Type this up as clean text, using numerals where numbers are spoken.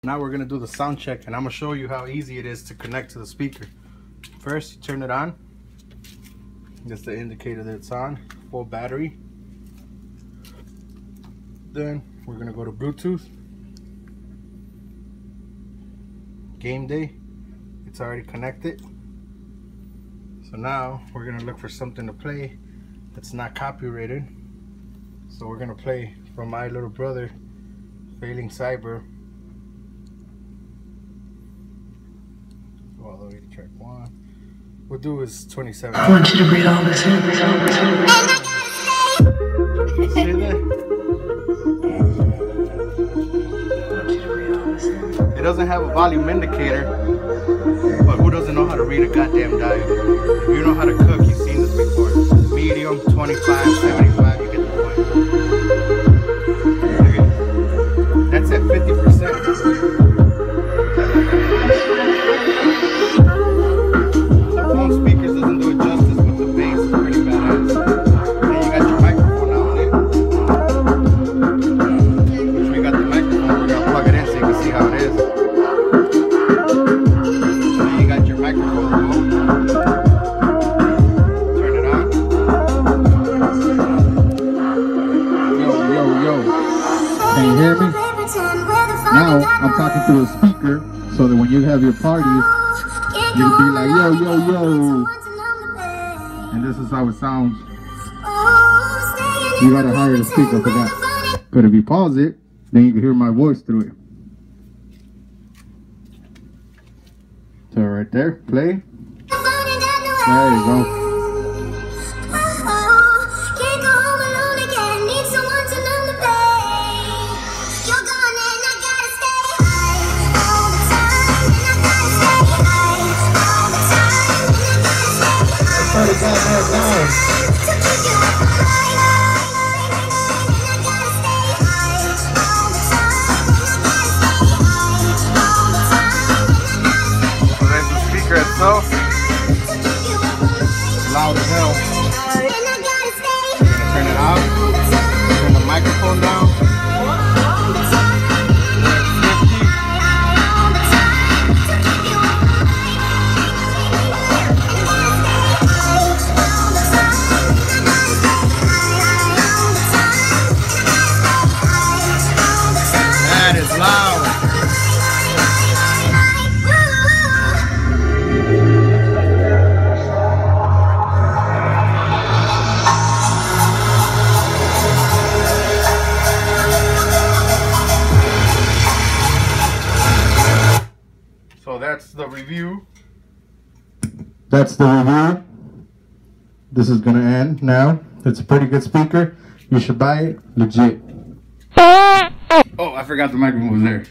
Now we're gonna do the sound check, and I'm gonna show you how easy it is to connect to the speaker. First, you turn it on. That's the indicator that it's on. Full battery. Then we're gonna go to Bluetooth. Game day. It's already connected. So now we're gonna look for something to play that's not copyrighted. So we're gonna play from My Little Brother, Failing Cyber. All the way to track 1. We'll do is 27. I want you to read all this. See that? It doesn't have a volume indicator, but who doesn't know how to read a goddamn dial? If you know how to cook, you've seen this before. Medium, 25, 75, you get the point. Look at it. That's at 50%. Speakers doesn't do it justice, but the bass is pretty badass. And you got your microphone now on it. Once we got the microphone, we're gonna plug it in so you can see how it is. Then you got your microphone remote. Turn it on. Yo. Can you hear me? Now I'm talking through a speaker so that when you have your parties, you'll be like, yo. And this is how it sounds. You gotta hire the speaker for that. But if you pause it, then you can hear my voice through it. So right there, play. There you go. Itself, loud as hell. We're gonna turn it off, turn the microphone down. That is loud. So that's the review. That's the review. This is gonna end now. It's a pretty good speaker. You should buy it. Legit. Oh, I forgot the microphone was there.